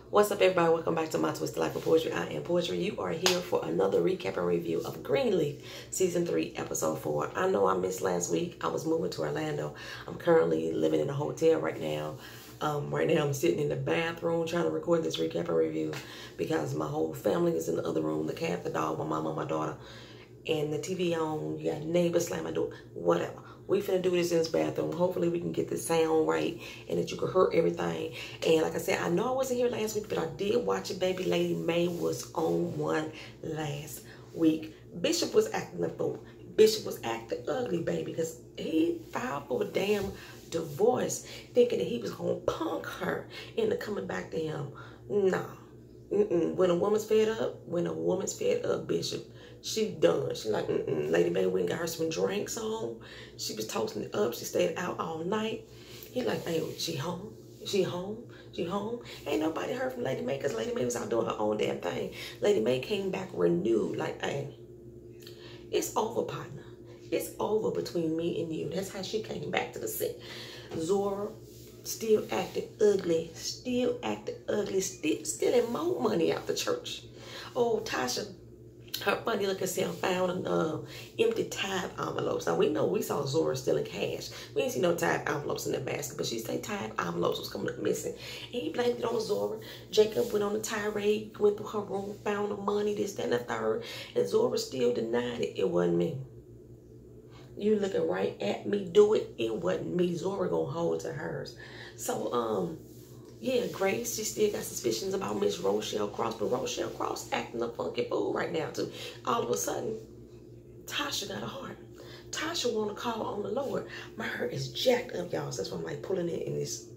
What's up, everybody? Welcome back to My Twisted Life of Poetry. I am Poetry. You are here for another recap and review of Greenleaf, Season 3, Episode 4. I know I missed last week. I was moving to Orlando. I'm currently living in a hotel right now. Right now, I'm sitting in the bathroom trying to record this recap and review because my whole family is in the other room. The cat, the dog, my mama, my daughter, and the TV on. You got neighbors slam my door, whatever. We finna do this in this bathroom. Hopefully we can get the sound right and that you can hear everything. And like I said, I know I wasn't here last week, but I did watch it, baby. Lady May was on one last week. Bishop was acting a fool. Bishop was acting ugly, baby, because he filed for a damn divorce thinking that he was going to punk her into coming back to him. Nah. When a woman's fed up, Bishop, she done. She like, Lady May went and got her some drinks on. She was toasting it up. She stayed out all night. He like, hey, she home? She home? She home? Ain't nobody heard from Lady May because Lady May was out doing her own damn thing. Lady May came back renewed. Like, hey, it's over, partner. It's over between me and you. That's how she came back to the scene. Zora still acting ugly. Still acting ugly. Stealing more money out the church. Oh, Tasha, her funny looking self found empty tithe envelopes. Now we saw Zora stealing cash. We didn't see no tithe envelopes in the basket, but she said tithe envelopes was coming up missing. And he blamed it on Zora. Jacob went on the tirade, went through her room, found the money, this, that, and the third. And Zora still denied it. It wasn't me. You looking right at me, do it. It wasn't me. Zora gonna hold to hers. So, yeah, Grace, she still got suspicions about Miss Rochelle Cross, but Rochelle Cross acting a funky fool right now, too. All of a sudden, Tasha got a heart. Tasha want to call on the Lord. My heart is jacked up, y'all. So that's why I'm like pulling it in this.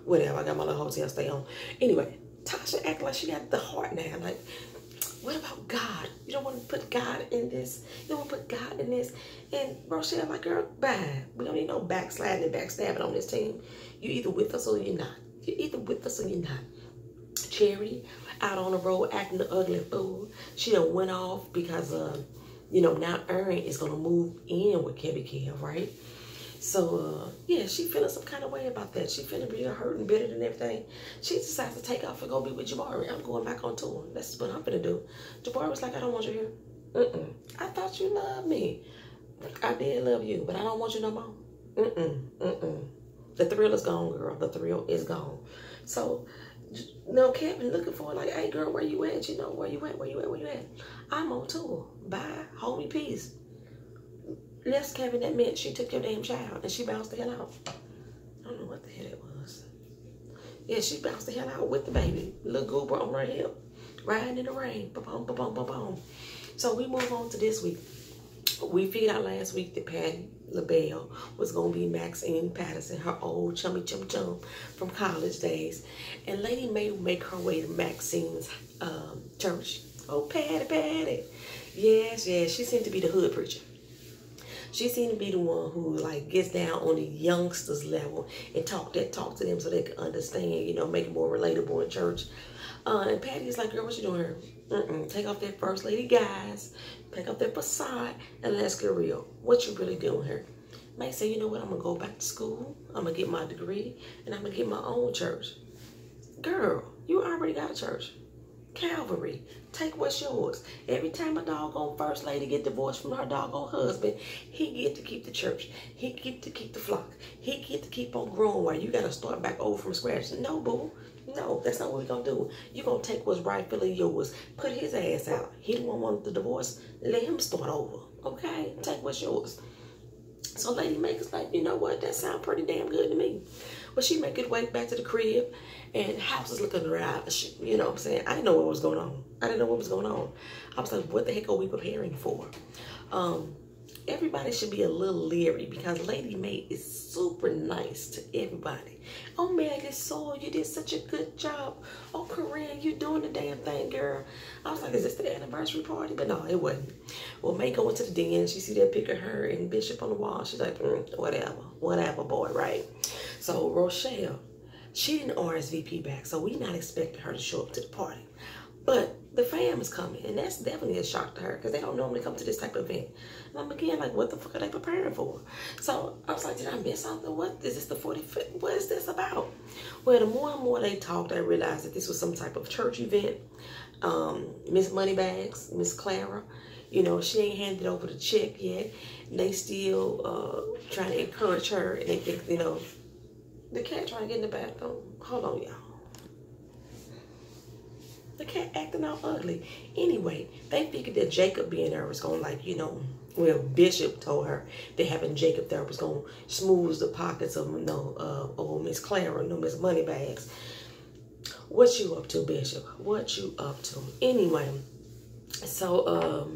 Whatever, I got my little hotel stay on. Anyway, Tasha acting like she got the heart now. Like, what about God? You don't want to put God in this. You don't want to put God in this. And Rochelle, like, girl, bye. We don't need no backsliding and backstabbing on this team. You either with us or you're not. You're either with us or you're not. Cherry out on the road acting the ugly fool. She done went off because, now Erin is going to move in with Kebby Kev, right? So, yeah, she feeling some kind of way about that. She feeling real hurt and bitter and everything. She decides to take off and go be with Jabari. I'm going back on tour. That's what I'm finna do. Jabari was like, I don't want you here. I thought you loved me. I did love you, but I don't want you no more. The thrill is gone, girl. The thrill is gone. So, Kevin looking for like, hey, girl, where you at? You know, where you at? Where you at? Where you at? I'm on tour. Bye. Hold me peace. Yes, Kevin, that meant she took your damn child and she bounced the hell out. I don't know what the hell it was. Yeah, she bounced the hell out with the baby. Little goober on her hip. Riding in the rain. Ba-boom, ba-boom, ba-boom. So we move on to this week. We figured out last week that Patty LaBelle was going to be Maxine Patterson, her old chummy chum from college days. And Lady May will make her way to Maxine's church. Oh, Patty. Yes, she seemed to be the hood preacher. She seemed to be the one who like gets down on the youngsters level and talk to them so they can understand, make it more relatable in church. And Patty is like, girl, what you doing here? Take off that first lady guys, take off that facade, and let's get real. What you really doing here? May say, you know what, I'm gonna go back to school, I'm gonna get my degree, and I'm gonna get my own church. Girl, you already got a church. Calvary, take what's yours. Every time a doggone first lady get divorced from her doggone husband, he get to keep the church. He get to keep the flock. He get to keep on growing while you got to start back over from scratch. No, boo. No, that's not what we're going to do. You're going to take what's rightfully yours. Put his ass out. He the one wanted the divorce. Let him start over. Okay? Take what's yours. So Lady Maker's like, you know what? That sounds pretty damn good to me. Well, she make her way back to the crib, and the house is looking around. You know what I'm saying? I didn't know what was going on. I was like, what the heck are we preparing for? Everybody should be a little leery because Lady May is super nice to everybody. Oh, Maggie Soul, you did such a good job. Oh, Corinne, you doing the damn thing, girl. I was like, is this the anniversary party? But no, it wasn't. Well, May go into the den. She see that pic of her and Bishop on the wall. She's like, whatever, boy, right? So Rochelle, she didn't RSVP back, so we not expecting her to show up to the party. But the fam is coming, and that's definitely a shock to her because they don't normally come to this type of event. And I'm again like, what the fuck are they preparing for? So I was like, did I miss something? What is this, the 45th? What is this about? Well, the more and more they talked, I realized that this was some type of church event. Miss Moneybags, Miss Clara, you know, she ain't handed over the check yet. They still trying to encourage her, and they think, you know, the cat trying to get in the bathroom. Hold on, y'all. The cat acting all ugly. Anyway, they figured that Jacob being there was going to, like, you know, well, Bishop told her that having Jacob there was going to smooth the pockets of, you know, old Miss Clara, no Miss Moneybags. What you up to, Bishop? What you up to? Anyway, so,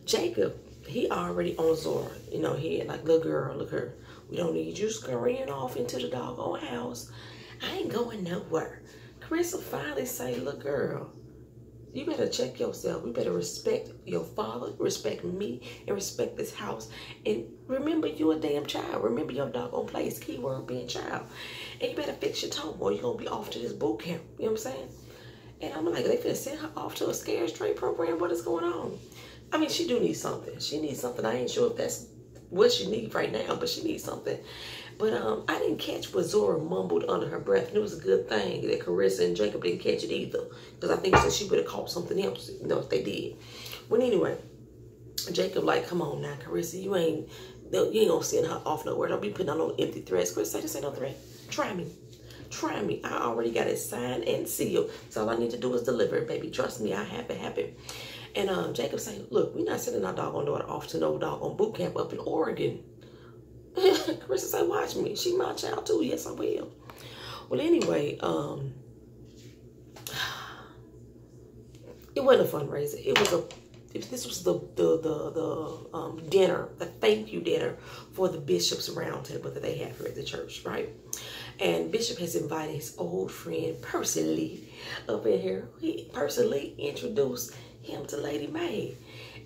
Jacob, he already on Zora. You know, he had like, little girl, look her. We don't need you scurrying off into the doggone house. I ain't going nowhere. Chris will finally say, look, girl, you better check yourself. You better respect your father, respect me, and respect this house. And remember, you a damn child. Remember your doggone place. Keyword being child. And you better fix your tone, or you're going to be off to this boot camp. You know what I'm saying? And I'm like, they finna send her off to a scare straight program. What is going on? I mean, she do need something. She needs something. I ain't sure if that's what she needs right now, but she needs something. But I didn't catch what Zora mumbled under her breath. And it was a good thing that Carissa and Jacob didn't catch it either. Because I think that she would have caught something else, you know, if they did. Well, anyway, Jacob like, come on now, Carissa, you ain't gonna send her off nowhere. Don't be putting on no empty threats. Carissa say, this ain't no threat. Try me. Try me. I already got it signed and sealed. So all I need to do is deliver it, baby. Trust me, I have it happen. And Jacob say, look, we're not sending our doggone daughter off to no doggone boot camp up in Oregon. Carissa say, watch me. She my child too. Yes, I will. Well, anyway, it wasn't a fundraiser. This was the dinner, the thank you dinner for the Bishop's roundtable that they have here at the church, right? And Bishop has invited his old friend Percy Lee up in here. Percy Lee introduced him to Lady May.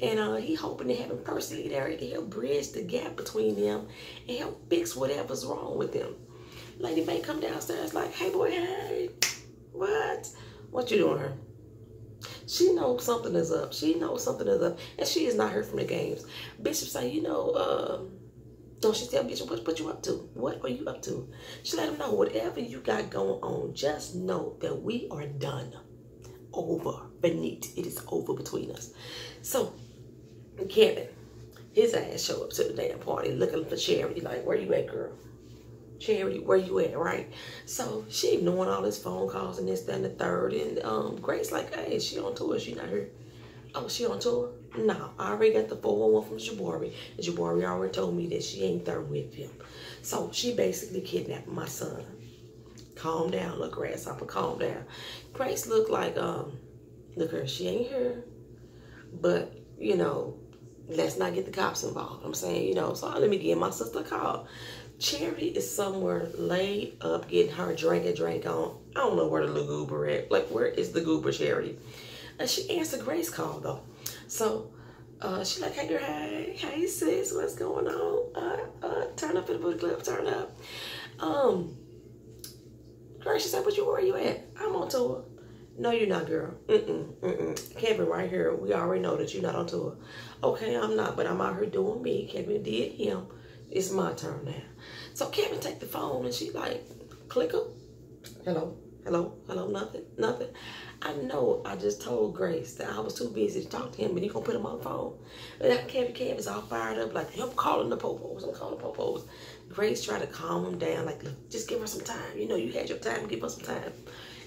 And he hoping to have Percy Lee there to help bridge the gap between them and help fix whatever's wrong with them. Lady May come downstairs like, hey boy, hey, what you doing here? She knows something is up. She knows something is up. And she is not heard from the games. Bishop say, you know, don't she tell Bishop, what you up to? What are you up to? She let him know, whatever you got going on, just know that we are done. Over. Beneath. It is over between us. So, Kevin, his ass show up to the damn party looking for Charity. Like, where you at, girl? Charity, where you at, right? So she ignoring all his phone calls and this, that, and the third. And Grace like, hey, she on tour. She not here. Oh, she on tour? No, I already got the 411 from Jabari. And Jabari already told me that she ain't there with him. So she basically kidnapped my son. Calm down, little grasshopper, calm down. Grace looked like, look her, she ain't here. But, you know, let's not get the cops involved. I'm saying, you know, so let me give my sister a call. Charity is somewhere laid up getting her drink on. I don't know where the little goober at. Like, where is the goober, Charity? And she answered Grace's call, though. So, she like, hey, girl, hey, sis, what's going on? Turn up in the booty club, turn up. Grace, she said, where you at? I'm on tour. No, you're not, girl. Kevin right here, we already know that you're not on tour. Okay, I'm not, but I'm out here doing me. Kevin did him. It's my turn now. So Kevin take the phone and she like, click her. Hello, nothing. I know I just told Grace that I was too busy to talk to him, but you gonna put him on the phone. And that Kevin is all fired up, like, I'm calling the popos. Grace tried to calm him down, like, look, just give her some time. You know, you had your time, give her some time.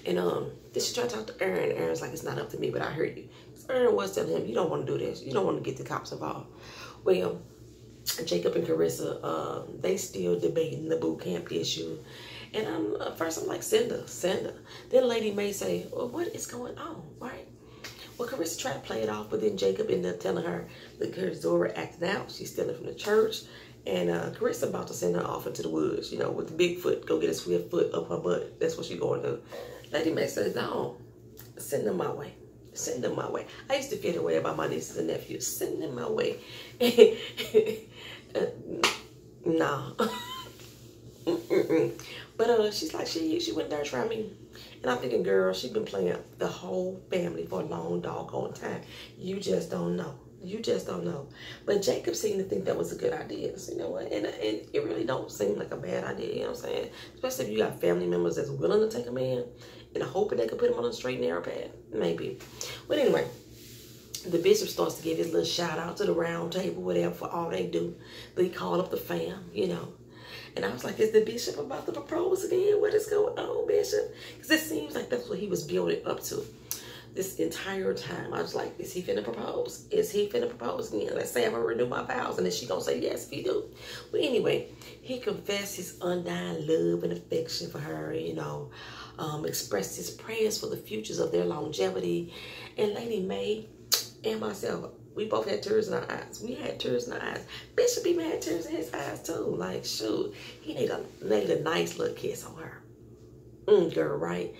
And then she tried to talk to Aaron. Aaron's like, it's not up to me, but I heard you. So Aaron was telling him, you don't want to do this. You don't want to get the cops involved. Well, Jacob and Carissa, they still debating the boot camp issue. And first I'm like, send her. Then Lady May say, well, what is going on, right? Well, Carissa tried to play it off, but then Jacob ended up telling her, look, her Zora acting out. She's stealing from the church. And Carissa about to send her off into the woods, you know, with the big foot. Go get a swift foot up her butt. That's what she's going to do. Lady May says, no, send them my way. Send them my way. I used to feel the way about my nieces and nephews. Send them my way. No. But she's like, she went there to try me. And I'm thinking, girl, she's been playing the whole family for a long doggone time. You just don't know. You just don't know. But Jacob seemed to think that was a good idea. So, you know what? And it really don't seem like a bad idea. You know what I'm saying? Especially if you got family members that's willing to take a man and hoping they can put him on a straight and narrow path. Maybe. But anyway, the bishop starts to give his little shout out to the round table, whatever, for all they do. But he called up the fam, you know. And I was like, is the bishop about to propose again? What is going on, bishop? Because it seems like that's what he was building up to this entire time. I was like, is he finna propose? Is he finna propose again? Let's say I'm gonna renew my vows. And then she gonna say yes if he do. But anyway, he confessed his undying love and affection for her, you know. Expressed his prayers for the futures of their longevity. And Lady May and myself, we both had tears in our eyes. We had tears in our eyes. Bishop even had tears in his eyes too. Like, shoot, he laid a nice little kiss on her. Girl, right?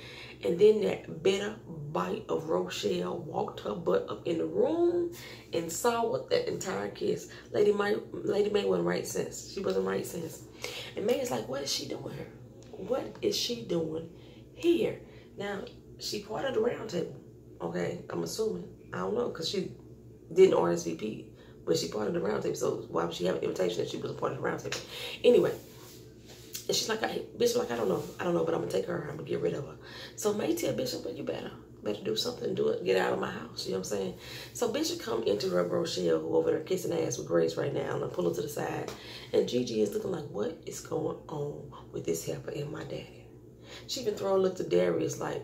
And then that bitter bite of Rochelle walked her butt up in the room and saw what that entire kiss. Lady May wasn't right since. She wasn't right since. And May's like, what is she doing here? What is she doing here? Now, she part of the round table. Okay, I'm assuming. I don't know, because she didn't RSVP, but she part of the round table. So why would she have an invitation if she was a part of the round table? Anyway, and she's like, Bishop, like, I don't know, but I'm gonna take her. I'm gonna get rid of her. So May tell Bishop, but you better do something, do it, get out of my house. You know what I'm saying? So Bishop come into her Rochelle, who over there kissing ass with Grace right now, and I pull her to the side. And Gigi is looking like, what is going on with this helper and my daddy? She even throw a look to Darius like,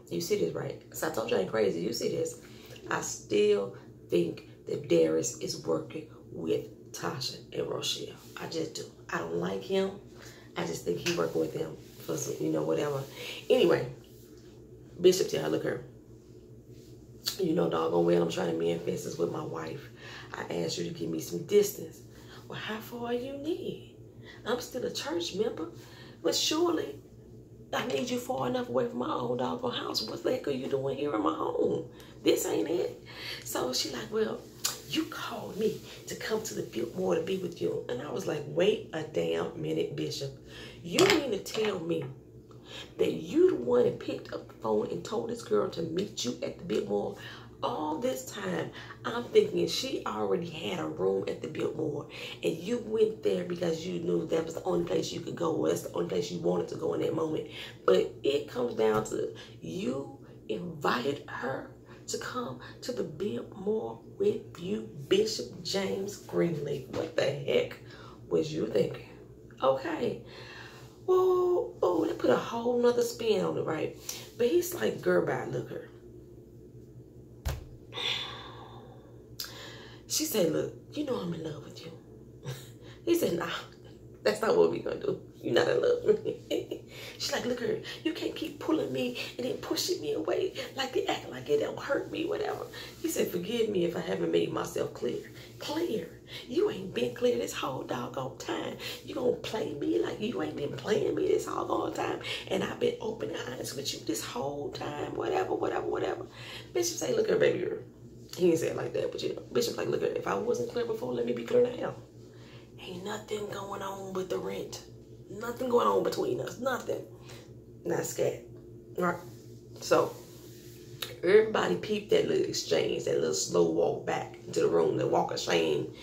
you see this, right? So I told you I ain't crazy. You see this? I still think that Darius is working with Tasha and Rochelle. I just do. I don't like him. I just think he's working with them for some, you know, whatever. Anyway, Bishop tell her, look her, you know doggone well I'm trying to mend fences with my wife. I asked you to give me some distance. Well, how far you need? I'm still a church member, but surely I need you far enough away from my own doggone house. What the heck are you doing here in my home? This ain't it. So she like, well, you called me to come to the Biltmore to be with you. And I was like, wait a damn minute, Bishop. You mean to tell me that you the one that picked up the phone and told this girl to meet you at the Biltmore? All this time, I'm thinking she already had a room at the Biltmore, and you went there because you knew that was the only place you could go, or that's the only place you wanted to go in that moment. But it comes down to you invited her to come to the Biltmore with you, Bishop James Greenleaf. What the heck was you thinking? Okay. Well, oh, they put a whole nother spin on it, right? But he's like, girl, bye, look her. She said, look, you know I'm in love with you. He said, nah, that's not what we're going to do. You're not in love with me. She's like, look her, you can't keep pulling me and then pushing me away like you act like it don't hurt me, whatever. He said, forgive me if I haven't made myself clear. Clear. You ain't been clear this whole doggone time. You gonna play me like you ain't been playing me this doggone time. And I've been open and honest with you this whole time, whatever. Bishop say, look her, baby girl. He didn't say it like that, but you know, Bishop like, look, if I wasn't clear before, let me be clear now. Ain't nothing going on with the rent. Nothing going on between us. Nothing. Not scat. Right? So, everybody peeped that little exchange, that little slow walk back into the room, the walk of shame.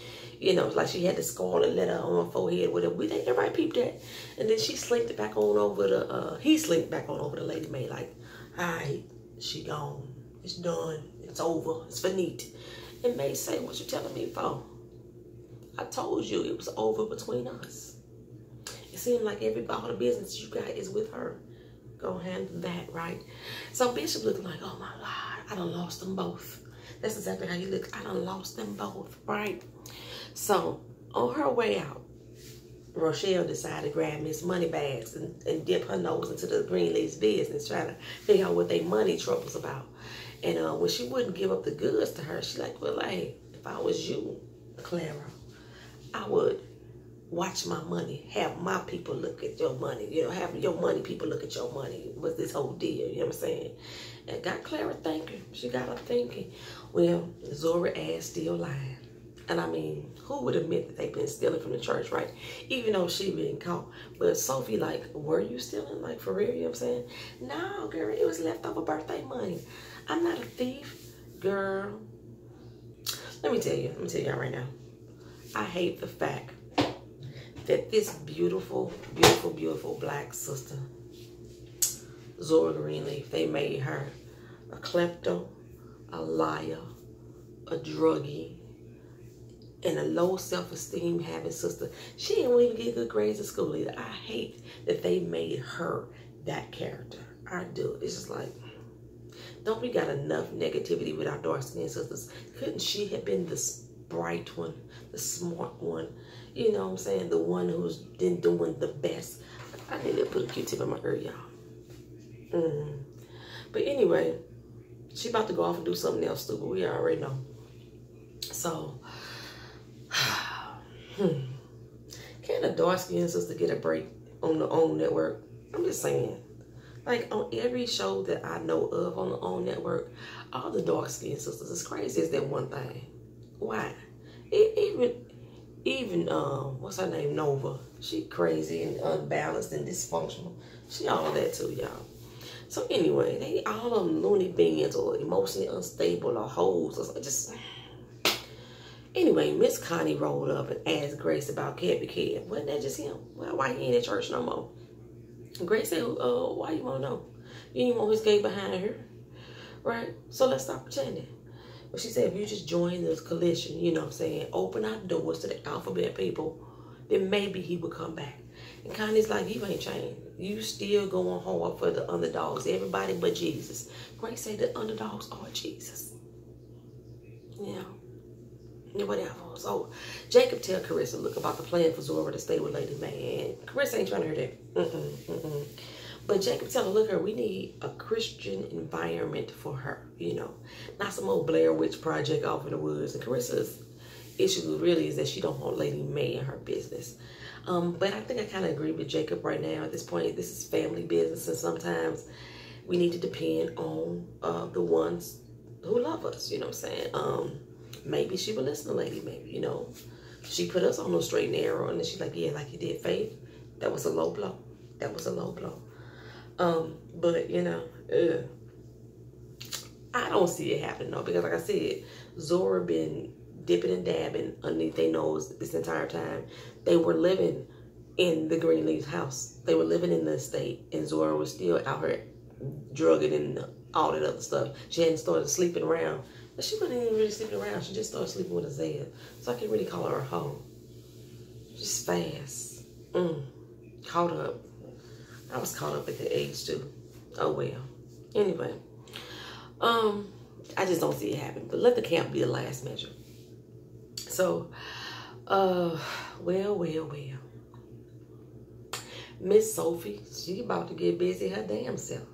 You know, like she had the scarlet letter on her forehead with her. We think everybody peeped that. And then she slinked back on over the, he slinked back on over to Lady May like, all right, she gone. It's done. It's over. It's finite. And May say, what you telling me for? I told you it was over between us. It seemed like all the business you got is with her. Go handle that, right? So Bishop looking like, oh my God, I done lost them both. That's exactly how he looks. I done lost them both, right? So on her way out, Rochelle decided to grab Miss Money Bags and dip her nose into the Greenleaf's business, trying to figure out what they money troubles about. And when she wouldn't give up the goods to her, she like, well, hey, if I was you, Clara, I would watch my money, have my people look at your money, you know, have your money people look at your money, was this whole deal, you know what I'm saying? And got Clara thinking. She got her thinking. Well, Zora ass still lying. And I mean, who would admit that they've been stealing from the church, right? Even though she been caught. But Sophie like, were you stealing? Like, for real, you know what I'm saying? No, girl, it was leftover birthday money. I'm not a thief, girl. Let me tell y'all right now. I hate the fact that this beautiful, beautiful, beautiful black sister, Zora Greenleaf, they made her a klepto, a liar, a druggie, and a low self-esteem having sister. She didn't even get good grades at school either. I hate that they made her that character. I do. It's just like, don't we got enough negativity with our dark-skinned sisters? Couldn't she have been the bright one, the smart one? You know what I'm saying? The one who's been doing the best. I need to put a Q-tip in my ear, y'all. But anyway, she about to go off and do something else stupid. We already know. So, can a dark-skinned sister get a break on the OWN network? I'm just saying. Like, on every show that I know of on the OWN network, all the dark-skinned sisters, as crazy as that one thing. Why? Even what's her name, Nova. She crazy and unbalanced and dysfunctional. She all of that too, y'all. So anyway, they all of them loony beans or emotionally unstable or hoes or just. Anyway, Miss Connie rolled up and asked Grace about Cabby Kid. Wasn't that just him? Well, why he ain't in church no more? Grace said, why you want to know? You didn't want his gate behind her, right? So let's stop pretending. But she said, if you just join this coalition, you know what I'm saying, open our doors to the alphabet people, then maybe he would come back. And Connie's like, you ain't changed. You still going hard for the underdogs, everybody but Jesus. Grace said the underdogs are Jesus. Yeah. Whatever. So Jacob tell Carissa, look, about the plan for Zora to stay with Lady May. And Carissa ain't trying to hear that. But Jacob tell her, look, her, we need a Christian environment for her, you know. Not some old Blair Witch project off in the woods. And Carissa's issue really is that she don't want Lady May in her business. But I think I kind of agree with Jacob right now. At this point, this is family business. And sometimes we need to depend on the ones who love us, you know what I'm saying? Maybe she will listen to Lady May, you know. She put us on the straight and narrow, and then she's like, yeah, like you did, Faith. That was a low blow. That was a low blow. But, you know, I don't see it happening, though, because like I said, Zora been dipping and dabbing underneath their nose this entire time. They were living in the Greenleaf house. They were living in the estate, and Zora was still out here drugging and all that other stuff. She hadn't started sleeping around. But she wasn't even really sleeping around. She just started sleeping with Isaiah. So I can't really call her a hoe. Just fast. Caught up. I was caught up at the age too. Oh well. Anyway. I just don't see it happen. But let the camp be the last measure. So, well. Miss Sophie, she about to get busy her damn self.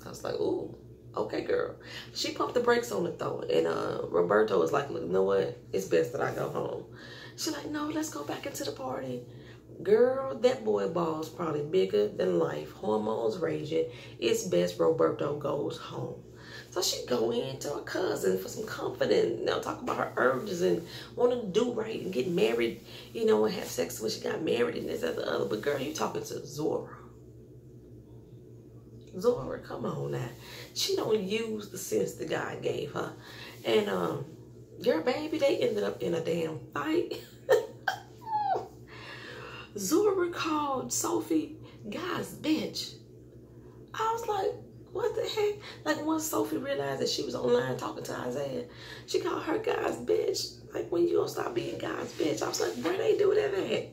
I was like, ooh. Okay, girl. She pumped the brakes on it, though. And Roberto was like, look, you know what? It's best that I go home. She's like, no, let's go back into the party. Girl, that boy ball's probably bigger than life. Hormones raging. It's best Roberto goes home. So she go in to her cousin for some comfort and, you know, talk about her urges and want to do right and get married, you know, and have sex when she got married and this, that, the other. But girl, you talking to Zora. Zora, come on now. She don't use the sense that God gave her. And your baby, they ended up in a damn fight. Zora called Sophie God's bitch. I was like, what the heck? Like, once Sophie realized that she was online talking to Isaiah, she called her God's bitch. Like, when you gonna stop being God's bitch? I was like, where they do that at?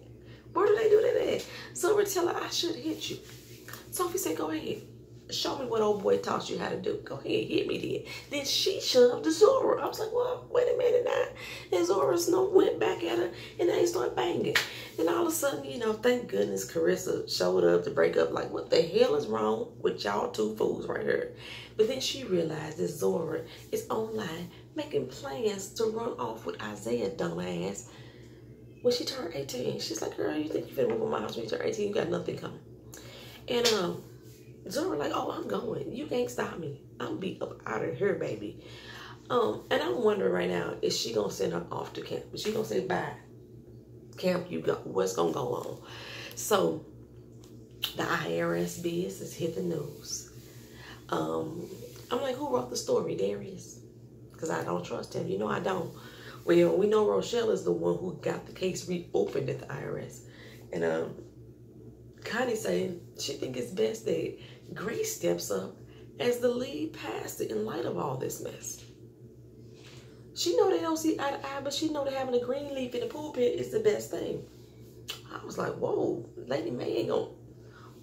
Where do they do that at? Zora tell her, I should hit you. Sophie said, go ahead. Show me what old boy taught you how to do. Go ahead, hit me then. Then she shoved to Zora. I was like, well, wait a minute now. And Zora went back at her and they started banging. And all of a sudden, you know, thank goodness Carissa showed up to break up. Like, what the hell is wrong with y'all two fools right here? But then she realized that Zora is online making plans to run off with Isaiah, dumbass, when she turned 18. She's like, girl, you think you finna move in my house when you turn 18? You got nothing coming. And Zora like, oh, I'm going. You can't stop me. I'm be up out of here, baby. And I'm wondering right now, is she gonna send her off to camp? Is she gonna say, bye, camp, you go? What's gonna go on? So the IRS business hit the news. I'm like, who wrote the story? Darius? Because I don't trust him. You know I don't. Well, we know Rochelle is the one who got the case reopened at the IRS. And Connie saying she think it's best that Grace steps up as the lead pastor in light of all this mess. She know they don't see eye to eye, but she know that having a Greenleaf in the pulpit is the best thing. I was like, whoa, Lady May ain't gonna,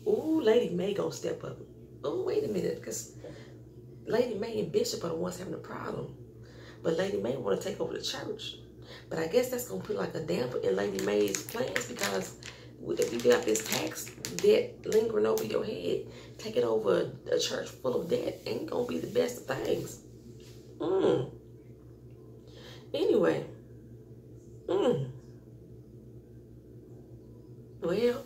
ooh, Lady May gonna step up. Oh, wait a minute, because Lady May and Bishop are the ones having a problem. But Lady May want to take over the church. But I guess that's going to put like a damper in Lady May's plans, because if you got this tax debt lingering over your head, taking over a church full of debt ain't going to be the best of things. Anyway. Well,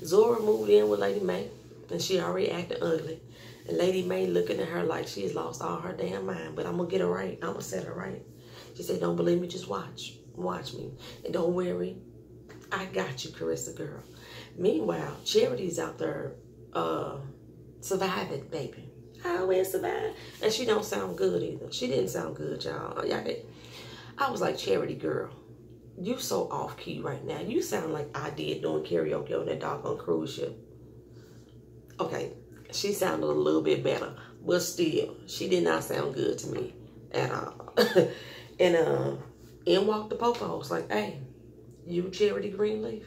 Zora moved in with Lady May, and she already acting ugly. And Lady May looking at her like she has lost all her damn mind. But I'm going to get her right. I'm going to set her right. She said, don't believe me, just watch. Watch me. And don't worry, I got you, Carissa girl. Meanwhile, Charity's out there surviving, baby. I always survive. And she don't sound good either. She didn't sound good, y'all. I was like, Charity girl, you so off-key right now. You sound like I did doing karaoke on that doggone cruise ship. Okay, she sounded a little bit better, but still, she did not sound good to me at all. And in walked the Popos like, hey, you Charity Greenleaf,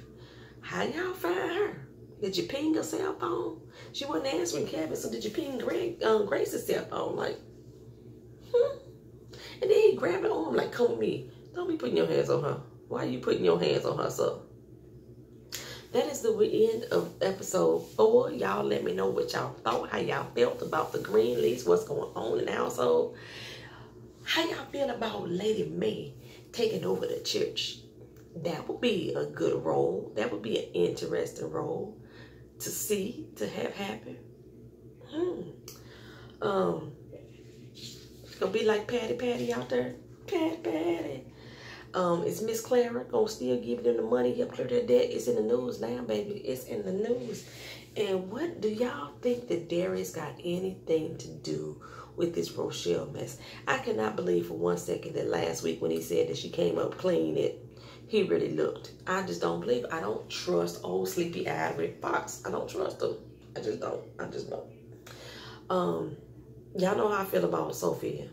how y'all find her? Did you ping her cell phone? She wasn't answering Kevin, so did you ping Grace's cell phone? Like, And then he grabbed her arm like, come with me. Don't be putting your hands on her. Why are you putting your hands on her, sir? That is the end of episode 4. Y'all let me know what y'all thought, how y'all felt about the Greenleafs, what's going on in the household. How y'all feel about Lady May taking over the church? That would be a good role. That would be an interesting role to see, to have happen. It's gonna be like Patty out there. Patty. Is Miss Clara gonna still give them the money, help clear their debt? It's in the news now, baby. It's in the news. And what do y'all think that Darius got anything to do with this Rochelle mess? I cannot believe for one second that last week when he said that she came up clean, he really looked. I just don't believe. I don't trust old sleepy eyed Rick Fox. I don't trust him. I just don't. Y'all know how I feel about Sophie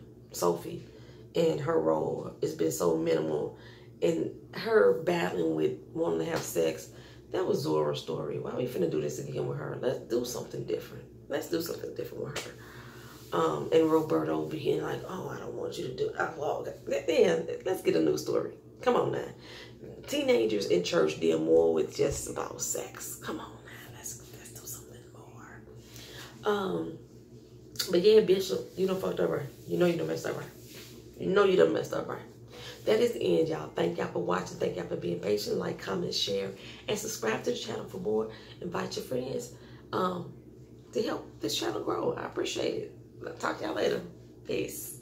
and her role. It's been so minimal. And her battling with wanting to have sex, that was Zora's story. Why are we finna do this again with her? Let's do something different. Let's do something different with her. And Roberto being like, oh, I don't want you to do it. Oh, okay. Then let's get a new story. Come on now. Teenagers in church deal more with just about sex. Come on now. Let's do something more. But yeah, Bishop, you done fucked up, right? You know you done messed up, right? You know you done messed up, right? That is the end, y'all. Thank y'all for watching. Thank y'all for being patient. Like, comment, share, and subscribe to the channel for more. Invite your friends to help this channel grow. I appreciate it. I'll talk to y'all later. Peace.